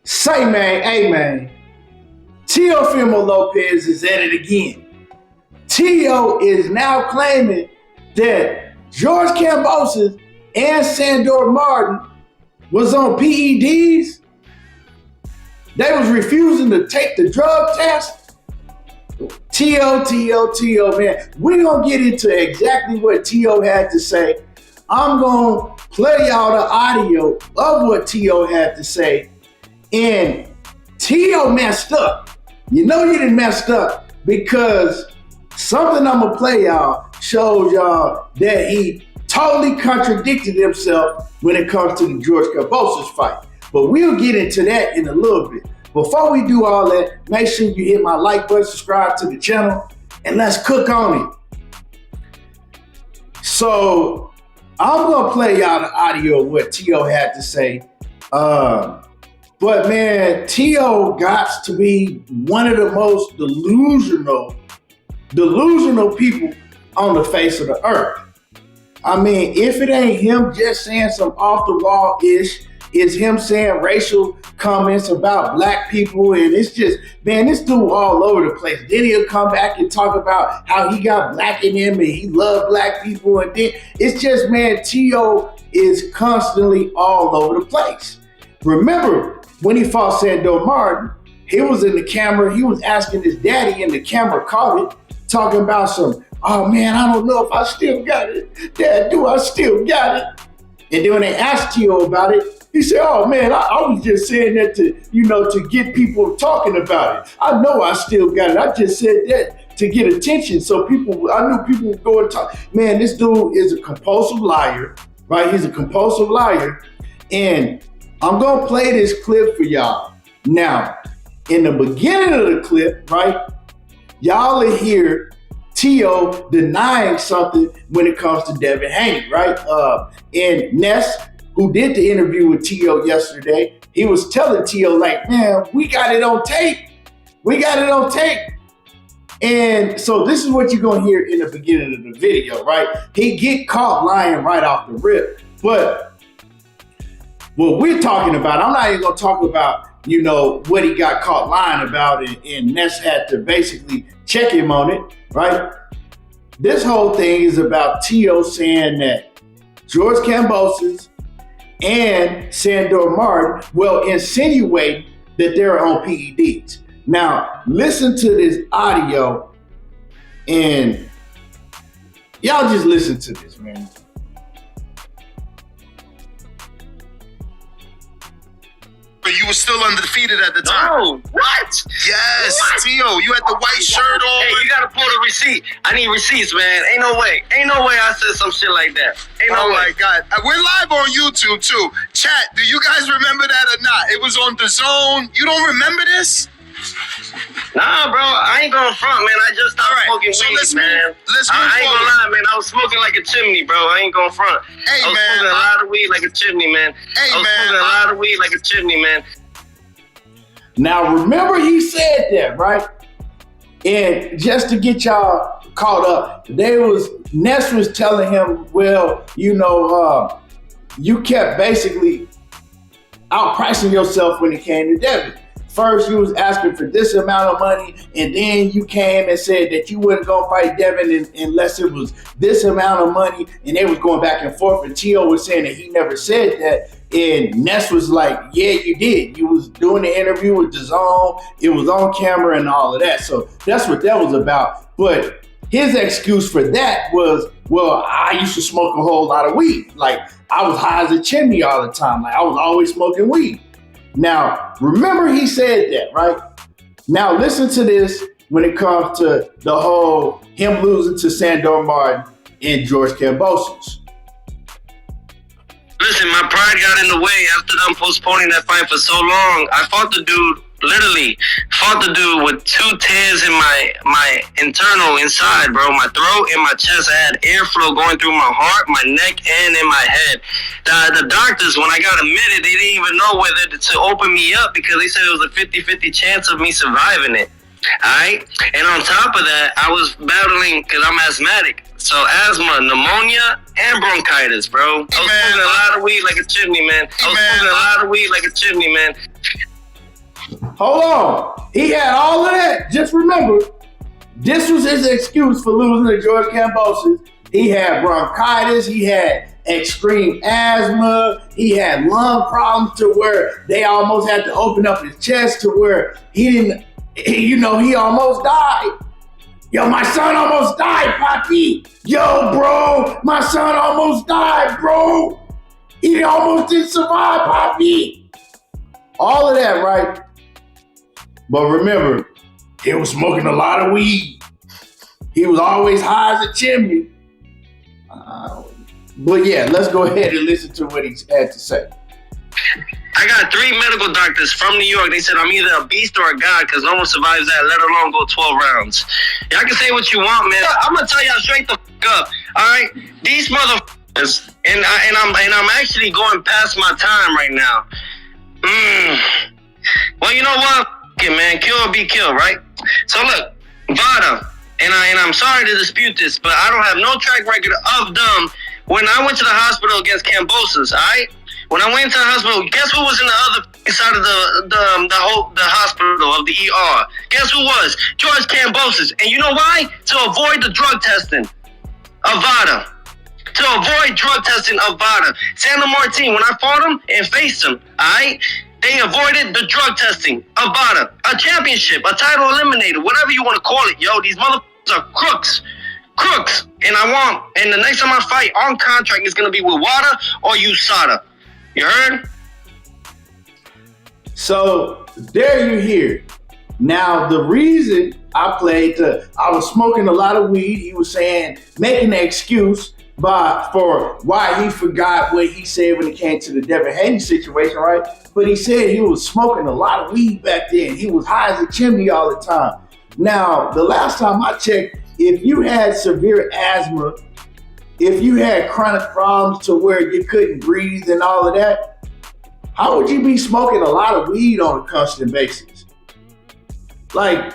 Say, man, hey, man, Teofimo Lopez is at it again. Teo is now claiming that George Kambosos and Sandor Martin was on PEDs. They was refusing to take the drug test. Teo, man. We're going to get into exactly what Teo had to say. I'm going to play y'all the audio of what Teo had to say. And Teo messed up. You know he done messed up because something I'm going to play y'all shows y'all that he totally contradicted himself when it comes to the George Kambosos fight. But we'll get into that in a little bit. Before we do all that, make sure you hit my like button, subscribe to the channel, and let's cook on it. So I'm going to play y'all the audio of what Teo had to say. But man, Teo got to be one of the most delusional people on the face of the earth. I mean, if it ain't him just saying some off the wall-ish, it's him saying racial comments about black people, and it's just, man, this dude all over the place. Then he'll come back and talk about how he got black in him and he loved black people, and then it's just, man, Teo is constantly all over the place. Remember, when he fought Sandor Martin, he was in the camera, he was asking his daddy, and the camera caught it, talking about some, oh man, I don't know if I still got it. Dad, do I still got it? And then when they asked Teo about it, he said, oh man, I was just saying that to get people talking about it. I know I still got it. I just said that to get attention. So I knew people would go and talk. Man, this dude is a compulsive liar, right? He's a compulsive liar. And I'm going to play this clip for y'all. Now, in the beginning of the clip, right, y'all will hear Teo denying something when it comes to Devin Haney, right? And Ness, who did the interview with Teo yesterday, he was telling Teo, like, man, we got it on tape. We got it on tape. And so this is what you're going to hear in the beginning of the video, right? He get caught lying right off the rip. But what we're talking about, I'm not even going to talk about, what he got caught lying about, and Ness had to basically check him on it, right? This whole thing is about Teo saying that George Kambosos and Sandor Martin, insinuate that they're on PEDs. Now, listen to this audio, and y'all just listen to this, man. You were still undefeated at the time. No, what? Yes, what? Teo, you had the white shirt on. Hey, you gotta pull the receipt. I need receipts, man. Ain't no way I said some shit like that. Ain't no way. Oh my God. We're live on YouTube too. Chat, do you guys remember that or not? It was on DAZN. You don't remember this? Nah, bro, I ain't gonna front, man. I just stopped smoking weed, man. Let's move I ain't gonna lie, man. I was smoking like a chimney, bro. I ain't gonna front. Hey, I was smoking a lot of weed like a chimney, man. Hey, I was smoking a lot of weed like a chimney, man. Now, remember he said that, right? And just to get y'all caught up, Ness was telling him, you kept basically outpricing yourself when it came to Devin. First, you was asking for this amount of money, and then you came and said that you wouldn't go fight Devin unless it was this amount of money, and they was going back and forth, and Teo was saying that he never said that, and Ness was like, yeah, you did. You was doing the interview with DAZN, it was on camera and all of that, so that's what that was about. But his excuse for that was, I used to smoke a whole lot of weed. Like, I was high as a chimney all the time. Like, I was always smoking weed. Now, remember he said that, right? Now, listen to this when it comes to the whole him losing to Sandor Martin and George Kambosos. Listen, my pride got in the way after them postponing that fight for so long. I fought the dude with 2 tears in my internal inside, bro. My throat and my chest. I had airflow going through my heart, my neck, and in my head. The doctors, when I got admitted, they didn't even know whether to open me up because they said it was a 50-50 chance of me surviving it. Alright? And on top of that, I was battling, because I'm asthmatic, so asthma, pneumonia, and bronchitis, bro. I was smoking a lot of weed like a chimney, man. Hold on. He had all of that. Just remember, this was his excuse for losing to George Kambosos. He had bronchitis. He had extreme asthma. He had lung problems to where they almost had to open up his chest to where he almost died. Yo, my son almost died, Papi. Yo, bro, my son almost died, bro. He almost didn't survive, Papi. All of that, right? But remember, he was smoking a lot of weed. He was always high as a chimney. But yeah, let's go ahead and listen to what he had to say. I got 3 medical doctors from New York. They said I'm either a beast or a god because no one survives that, let alone go 12 rounds. Y'all can say what you want, man. I'm gonna tell y'all straight the up. All right, these motherfuckers, and I'm actually going past my time right now. Well, you know what? Okay, man, kill or be killed, right? So look, Vada, and I'm sorry to dispute this, but I don't have no track record of them. When I went to the hospital against Kambosos, all right? When I went into the hospital, guess who was in the other side of the hospital of the ER? Guess who was? George Kambosos. And you know why? To avoid the drug testing of Vada. To avoid drug testing of Vada. Sandor Martin, when I fought him and faced him, all right? They avoided the drug testing of Vada. A championship, a title eliminator, whatever you want to call it. Yo, these motherfuckers are crooks. Crooks. And the next time I fight on contract is going to be with WADA or USADA. You heard? So there you hear. Now the reason I was smoking a lot of weed. He was saying, making an excuse for why he forgot what he said when it came to the Debunking situation, right? But he said he was smoking a lot of weed back then. He was high as a chimney all the time. Now, the last time I checked, if you had severe asthma, if you had chronic problems to where you couldn't breathe and all of that, how would you be smoking a lot of weed on a constant basis? Like,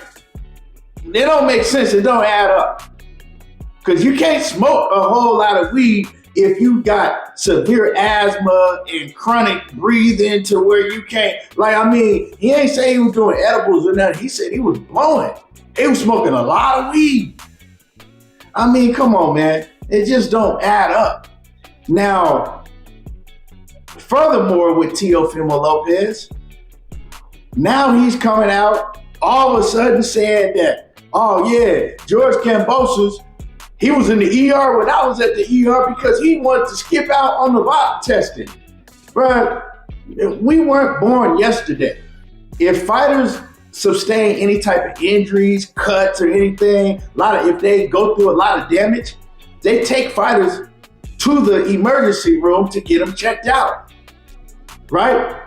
it don't make sense. It don't add up. Because you can't smoke a whole lot of weed if you got severe asthma and chronic breathing to where you can't. He ain't say he was doing edibles or nothing. He said he was blowing. He was smoking a lot of weed. Come on, man. It just don't add up. Now, furthermore, with Teofimo Lopez, now he's coming out all of a sudden saying that, oh yeah, George Kambosos, he was in the ER when I was at the ER because he wanted to skip out on the VOT testing. But we weren't born yesterday. If fighters sustain any type of injuries, cuts, or anything, if they go through a lot of damage, they take fighters to the emergency room to get them checked out, right?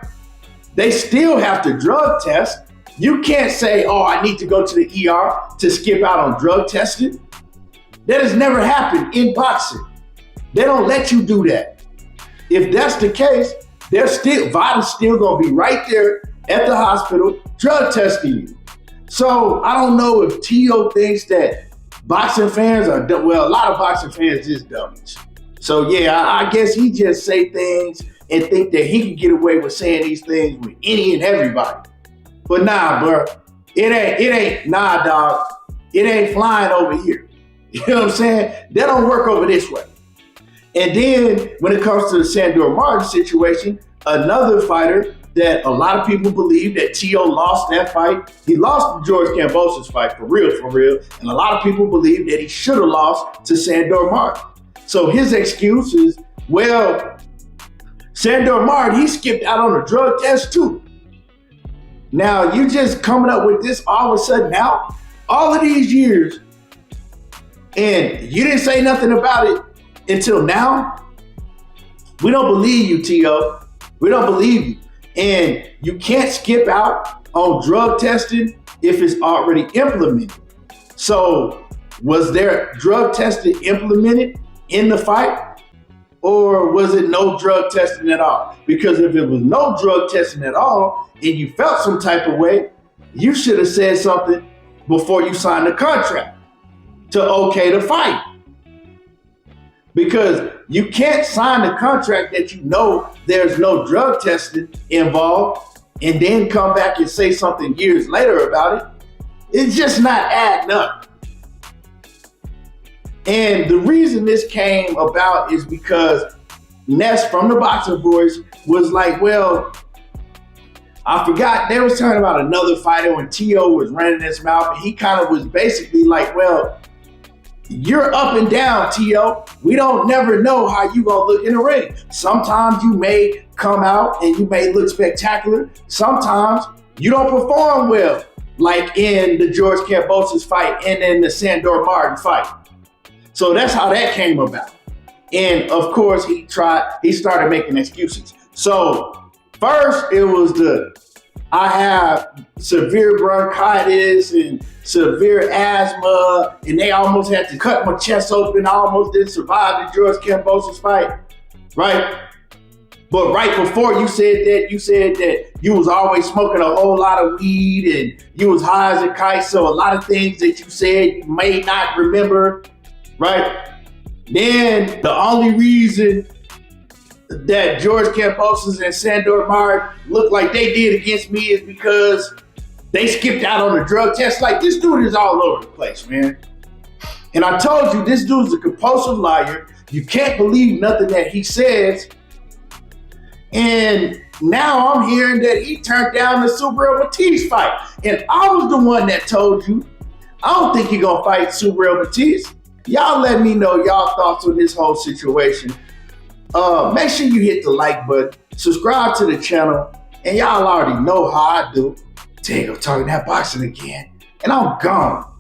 They still have to drug test. You can't say, oh, I need to go to the ER to skip out on drug testing. That has never happened in boxing. They don't let you do that. If that's the case, VADA's still gonna be right there at the hospital drug testing you. So I don't know if Tio thinks that boxing fans are dumb. Well, a lot of boxing fans is dummies. So yeah, I guess he just say things and think that he can get away with saying these things with any and everybody. But nah, bro, it ain't dog. It ain't flying over here. You know what I'm saying? They don't work over this way. And then when it comes to the Sandor Martin situation, another fighter that a lot of people believe that Tio lost that fight. He lost the George Kambosos fight, for real. And a lot of people believe that he should have lost to Sandor Martin. So his excuse is, well, Sandor Martin, he skipped out on a drug test too. Now, you just coming up with this all of a sudden now, all of these years, and you didn't say nothing about it until now? We don't believe you, Tio. We don't believe you. And you can't skip out on drug testing if it's already implemented. So was there drug testing implemented in the fight? Or was it no drug testing at all? Because if it was no drug testing at all and you felt some type of way, you should have said something before you signed the contract to okay the fight. Because you can't sign the contract that you know there's no drug testing involved and then come back and say something years later about it, it's just not adding up. And the reason this came about is because Ness from the Boxing Boys was like, well, I forgot, they was talking about another fighter when T.O. was running his mouth, and he kind of was basically like, well, you're up and down, T.O. We don't never know how you gonna look in the ring. Sometimes you may come out and you may look spectacular. Sometimes you don't perform well, like in the George Kambosos fight and in the Sandor Martin fight. So that's how that came about. And of course, he started making excuses. So first it was I have severe bronchitis and severe asthma, and they almost had to cut my chest open. I almost didn't survive the George Kambosos fight, right? But right before you said that you was always smoking a whole lot of weed and you was high as a kite. So a lot of things that you said you may not remember, right? Then the only reason that George Kambosos and Sandor Martin look like they did against me is because they skipped out on the drug test. Like, this dude is all over the place, man. And I told you, this dude's a compulsive liar. You can't believe nothing that he says. And now I'm hearing that he turned down the Subriel Matiz fight. And I was the one that told you, I don't think he's gonna fight Subriel Matiz. Y'all let me know y'all thoughts on this whole situation. Make sure you hit the like button, subscribe to the channel, and y'all already know how I do. Tego talking that boxing again, and I'm gone.